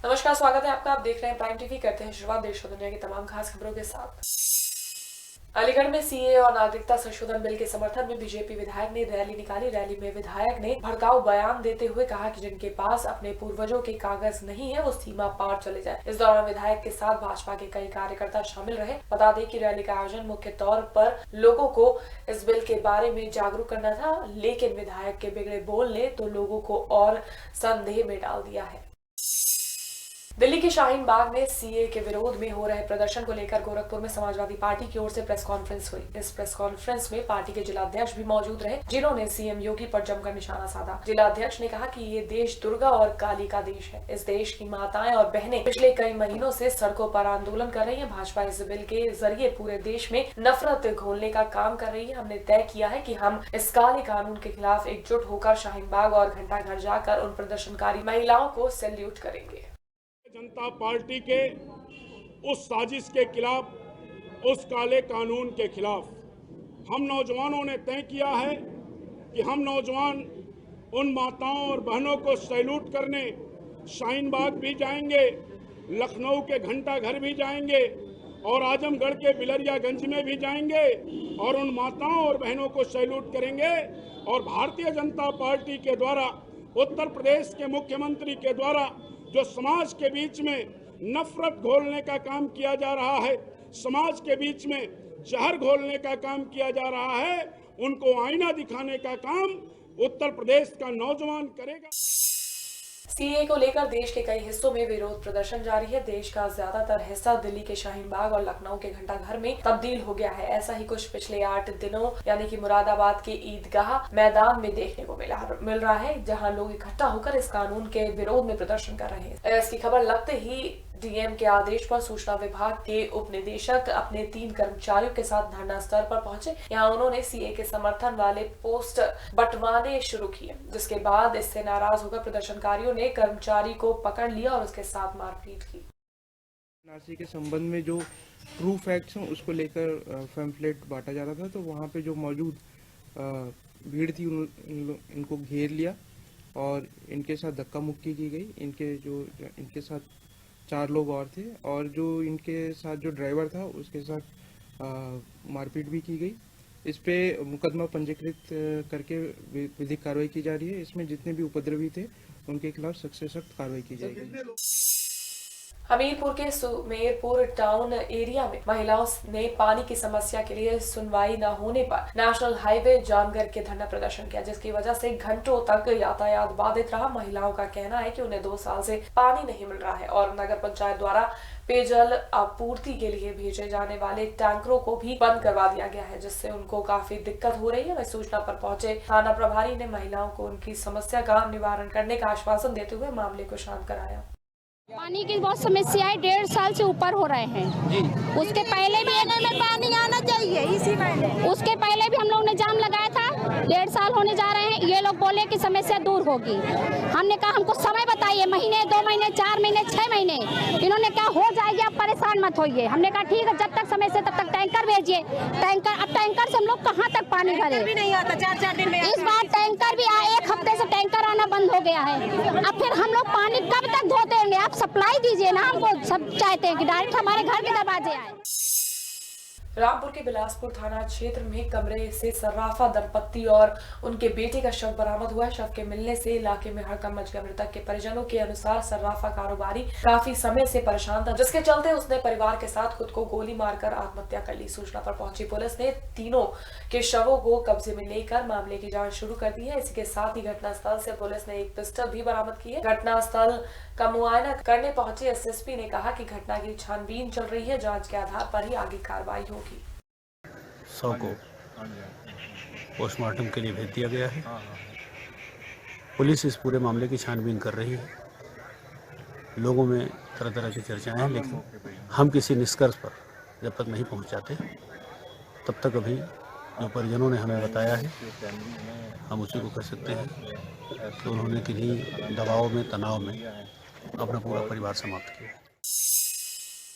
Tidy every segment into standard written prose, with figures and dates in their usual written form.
नमस्कार, स्वागत है आपका। आप देख रहे हैं प्राइम टीवी। करते हैं शुरुआत देश और दुनिया की तमाम खास खबरों के साथ। अलीगढ़ में सीए और नागरिकता संशोधन बिल के समर्थन में बीजेपी विधायक ने रैली निकाली। रैली में विधायक ने भड़काऊ बयान देते हुए कहा कि जिनके पास अपने पूर्वजों के कागज नहीं है वो सीमा पार चले जाए। इस दौरान विधायक के साथ भाजपा के कई कार्यकर्ता शामिल रहे। बता दें कि रैली का आयोजन मुख्य तौर पर लोगों को इस बिल के बारे में जागरूक करना था, लेकिन विधायक के बिगड़े बोल ने तो लोगों को और संदेह में डाल दिया है। दिल्ली के शाहीन बाग में सीए के विरोध में हो रहे प्रदर्शन को लेकर गोरखपुर में समाजवादी पार्टी की ओर से प्रेस कॉन्फ्रेंस हुई। इस प्रेस कॉन्फ्रेंस में पार्टी के जिलाध्यक्ष भी मौजूद रहे, जिन्होंने सीएम योगी पर जमकर निशाना साधा। जिलाध्यक्ष ने कहा कि ये देश दुर्गा और काली का देश है। इस देश की माताएं और बहनें पिछले कई महीनों से सड़कों पर आंदोलन कर रही है। भाजपा इस बिल के जरिए पूरे देश में नफरत घोलने का काम कर रही है। हमने तय किया है कि हम इस काले कानून के खिलाफ एकजुट होकर शाहीन बाग और घंटाघर जाकर उन प्रदर्शनकारी महिलाओं को सैल्यूट करेंगे। जनता पार्टी के उस साजिश के खिलाफ, उस काले कानून के खिलाफ हम नौजवानों ने तय किया है कि हम नौजवान उन माताओं और बहनों को सैल्यूट करने शाहीन बाग भी जाएंगे, लखनऊ के घंटाघर भी जाएंगे और आजमगढ़ के बिलरियागंज में भी जाएंगे और उन माताओं और बहनों को सैल्यूट करेंगे। और भारतीय जनता पार्टी के द्वारा, उत्तर प्रदेश के मुख्यमंत्री के द्वारा जो समाज के बीच में नफरत घोलने का काम किया जा रहा है, समाज के बीच में जहर घोलने का काम किया जा रहा है, उनको आईना दिखाने का काम उत्तर प्रदेश का नौजवान करेगा। सीए को लेकर देश के कई हिस्सों में विरोध प्रदर्शन जारी है। देश का ज्यादातर हिस्सा दिल्ली के शाहीन बाग और लखनऊ के घंटाघर में तब्दील हो गया है। ऐसा ही कुछ पिछले 8 दिनों यानी कि मुरादाबाद के ईदगाह मैदान में देखने को मिल रहा है, जहां लोग इकट्ठा होकर इस कानून के विरोध में प्रदर्शन कर रहे हैं। इसकी खबर लगते ही डीएम के आदेश पर सूचना विभाग के उप निदेशक अपने 3 कर्मचारियों के साथ धरना स्थल पर पहुंचे। यहां उन्होंने सीए के समर्थन वाले पोस्ट बंटवाने शुरू किए, जिसके बाद इससे नाराज होकर प्रदर्शनकारियों ने कर्मचारी को पकड़ लिया और उसके साथ मारपीट की। एनआरसी के संबंध में जो ट्रू फैक्ट्स हैं उसको लेकर पैम्फलेट बांटा जा रहा था, तो वहाँ पे जो मौजूद भीड़ थी इनको घेर लिया और इनके साथ धक्का मुक्की की गई। इनके साथ 4 लोग और थे और जो इनके साथ जो ड्राइवर था उसके साथ मारपीट भी की गई। इस पे मुकदमा पंजीकृत करके विधिक कार्रवाई की जा रही है। इसमें जितने भी उपद्रवी थे उनके खिलाफ सख्त से सख्त कार्रवाई की जाएगी। हमीरपुर के सुमेरपुर टाउन एरिया में महिलाओं ने पानी की समस्या के लिए सुनवाई न होने पर नेशनल हाईवे जाम करके धरना प्रदर्शन किया, जिसकी वजह से घंटों तक यातायात बाधित रहा। महिलाओं का कहना है कि उन्हें 2 साल से पानी नहीं मिल रहा है और नगर पंचायत द्वारा पेयजल आपूर्ति के लिए भेजे जाने वाले टैंकरों को भी बंद करवा दिया गया है, जिससे उनको काफी दिक्कत हो रही है। वह सूचना पर पहुंचे थाना प्रभारी ने महिलाओं को उनकी समस्या का निवारण करने का आश्वासन देते हुए मामले को शांत कराया। पानी की बहुत समस्याएं 1.5 साल से ऊपर हो रहे हैं जी। उसके पहले भी में पानी आना चाहिए, इसी महीने उसके पहले भी हम लोग ने जाम लगाया था। 1.5 साल होने जा रहे हैं। ये लोग बोले कि समस्या दूर होगी। हमने कहा हमको समय बताइए, महीने, 2 महीने, 4 महीने, 6 महीने। इन्होंने कहा हो जाएगी, आप परेशान मत होइए। हमने कहा ठीक है, जब तक समय से तब तक टैंकर भेजिए। टैंकर, अब टैंकर से हम लोग कहाँ तक पानी भरे? भी नहीं आता, 4-4 दिन में। इस बार टैंकर भी आए, 1 हफ्ते से टैंकर आना बंद हो गया है। अब फिर हम लोग पानी कब तक धोते रहेंगे? आप सप्लाई दीजिए ना, हमको सब चाहते हैं कि डायरेक्ट हमारे घर के दरवाजे आए। रामपुर के बिलासपुर थाना क्षेत्र में कमरे से सर्राफा दंपत्ति और उनके बेटे का शव बरामद हुआ है। शव के मिलने से इलाके में हड़कंप मच गया। मृतक के परिजनों के अनुसार सर्राफा कारोबारी काफी समय से परेशान था, जिसके चलते उसने परिवार के साथ खुद को गोली मारकर आत्महत्या कर ली। सूचना पर पहुंची पुलिस ने तीनों के शवों को कब्जे में लेकर मामले की जाँच शुरू कर दी है। इसी के साथ ही घटनास्थल से पुलिस ने एक पिस्टल भी बरामद की है। घटनास्थल का मुआयना करने पहुंचे एसएसपी ने कहा कि घटना की छानबीन चल रही है, जांच के आधार पर ही आगे कार्रवाई होगी। शव को पोस्टमार्टम के लिए भेज दिया गया है। पुलिस इस पूरे मामले की छानबीन कर रही है। लोगों में तरह तरह की चर्चाएं हैं, लेकिन हम किसी निष्कर्ष पर जब तक नहीं पहुंच जाते तब तक अभी जो परिजनों ने हमें बताया है हम उसी को कह सकते हैं कि उन्होंने किन्हीं दबाव में, तनाव में अपना पूरा परिवार समाप्त किया।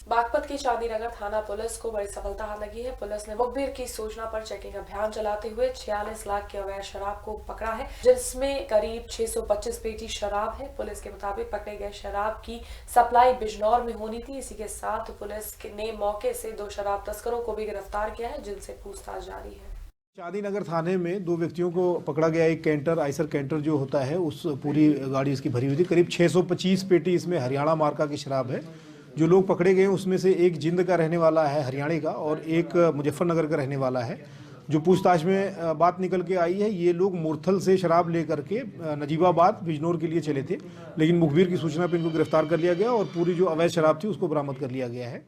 बागपत की चांदीनगर थाना पुलिस को बड़ी सफलता हाथ लगी है। पुलिस ने मुखबिर की सूचना पर चेकिंग अभियान चलाते हुए 46 लाख के अवैध शराब को पकड़ा है, जिसमें करीब 625 पेटी शराब है। पुलिस के मुताबिक पकड़े गए शराब की सप्लाई बिजनौर में होनी थी। इसी के साथ पुलिस ने मौके से 2 शराब तस्करों को भी गिरफ्तार किया है, जिनसे पूछताछ जारी है। चांदीनगर थाने में 2 व्यक्तियों को पकड़ा गया। एक कैंटर, आइसर कैंटर जो होता है, उस पूरी गाड़ी इसकी भरी हुई थी। करीब 625 पेटी इसमें हरियाणा मार्का की शराब है। जो लोग पकड़े गए उसमें से एक जिंद का रहने वाला है हरियाणा का और एक मुजफ्फरनगर का रहने वाला है। जो पूछताछ में बात निकल के आई है, ये लोग मुरथल से शराब लेकर के नजीबाबाद बिजनौर के लिए चले थे, लेकिन मुखबिर की सूचना पर इनको गिरफ्तार कर लिया गया और पूरी जो अवैध शराब थी उसको बरामद कर लिया गया है।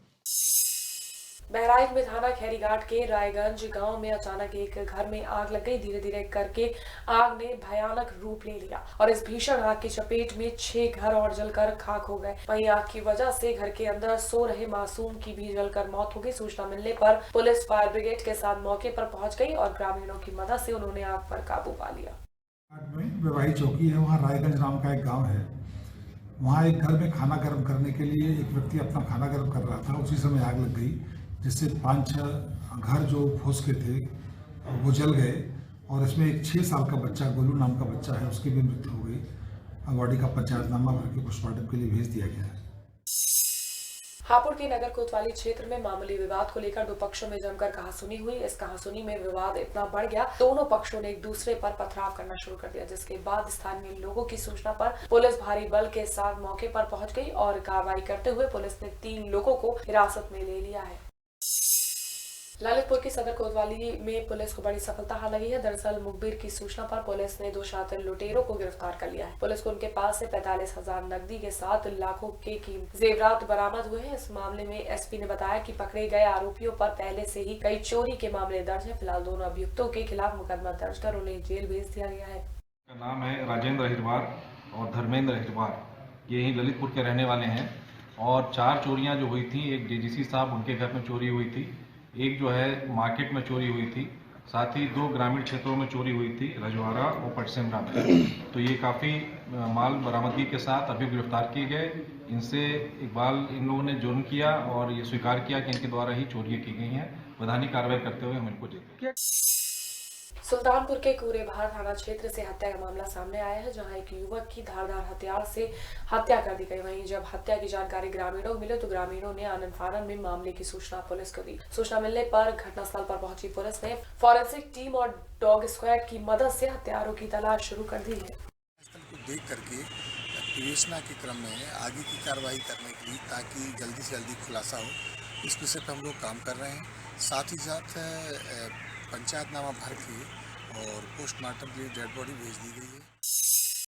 बहराइच में थाना खैरीघाट के रायगंज गांव में अचानक एक घर में आग लग गई। धीरे धीरे करके आग ने भयानक रूप ले लिया और इस भीषण आग की चपेट में 6 घर और जलकर खाक हो गए। वहीं आग की वजह से घर के अंदर सो रहे मासूम की भी जलकर मौत हो गई। सूचना मिलने पर पुलिस फायर ब्रिगेड के साथ मौके पर पहुंच गई और ग्रामीणों की मदद से उन्होंने आग पर काबू पा लिया। वैवाही चौकी है, वहाँ रायगंज नाम का एक गाँव है। वहाँ एक घर में खाना गर्म करने के लिए एक व्यक्ति अपना खाना गर्म कर रहा था। उसी समय आग लग गई, जिससे 5-6 घर जो फूस के थे वो जल गए और इसमें एक 6 साल का बच्चा, गोलू नाम का बच्चा है, उसकी भी मृत्यु हो गई। बॉडी का पंचायतनामा भर के पोस्टमार्टम के लिए भेज दिया गया है। हापुड़ के नगर कोतवाली क्षेत्र में मामूली विवाद को लेकर 2 पक्षों में जमकर कहासुनी हुई। इस कहासुनी में विवाद इतना बढ़ गया, दोनों पक्षों ने एक दूसरे पर पथराव करना शुरू कर दिया, जिसके बाद स्थानीय लोगों की सूचना पर पुलिस भारी बल के साथ मौके पर पहुंच गई और कार्रवाई करते हुए पुलिस ने 3 लोगों को हिरासत में ले लिया है। ललितपुर की सदर कोतवाली में पुलिस को बड़ी सफलता हाथ लगी है। दरअसल मुखबिर की सूचना पर पुलिस ने 2 शातिर लुटेरों को गिरफ्तार कर लिया है। पुलिस को उनके पास से 45,000 नकदी के साथ लाखों के जेवरात बरामद हुए हैं। इस मामले में एसपी ने बताया कि पकड़े गए आरोपियों पर पहले से ही कई चोरी के मामले दर्ज है। फिलहाल दोनों अभियुक्तों के खिलाफ मुकदमा दर्ज कर उन्हें जेल भेज दिया गया है। नाम है राजेंद्र अहिरवार और धर्मेंद्र अहिरवार, ये ही ललितपुर के रहने वाले हैं। और 4 चोरियां जो हुई थी, एक डीजीसी साहब उनके घर में चोरी हुई थी, एक जो है मार्केट में चोरी हुई थी, साथ ही 2 ग्रामीण क्षेत्रों में चोरी हुई थी, रजवाड़ा और पटसेमरा में। तो ये काफ़ी माल बरामदगी के साथ अभी गिरफ्तार किए गए। इनसे इकबाल इन लोगों ने जुर्म किया और ये स्वीकार किया कि इनके द्वारा ही चोरियां की गई हैं। वैधानिक कार्रवाई करते हुए हम इनको जेल भेजेंगे। सुल्तानपुर के कूरेभार थाना क्षेत्र से हत्या का मामला सामने आया है, जहां एक युवक की धारदार हथियार से हत्या कर दी गई। वहीं जब हत्या की जानकारी ग्रामीणों को मिली तो ग्रामीणों ने आनन फानन में मामले की सूचना पुलिस को दी। सूचना मिलने पर घटनास्थल पर पहुंची पुलिस ने फॉरेंसिक टीम और डॉग स्क्वाड की मदद से हत्यारों की तलाश शुरू कर दी है। देख करके विवेचना के क्रम में आगे की कार्रवाई करने के लिए, ताकि जल्दी से जल्दी खुलासा हो, इस विषय पर हम लोग काम कर रहे हैं। साथ ही साथ पंचायतनामा भर के और पोस्टमार्टम के लिए डेड बॉडी भेज दी गई है।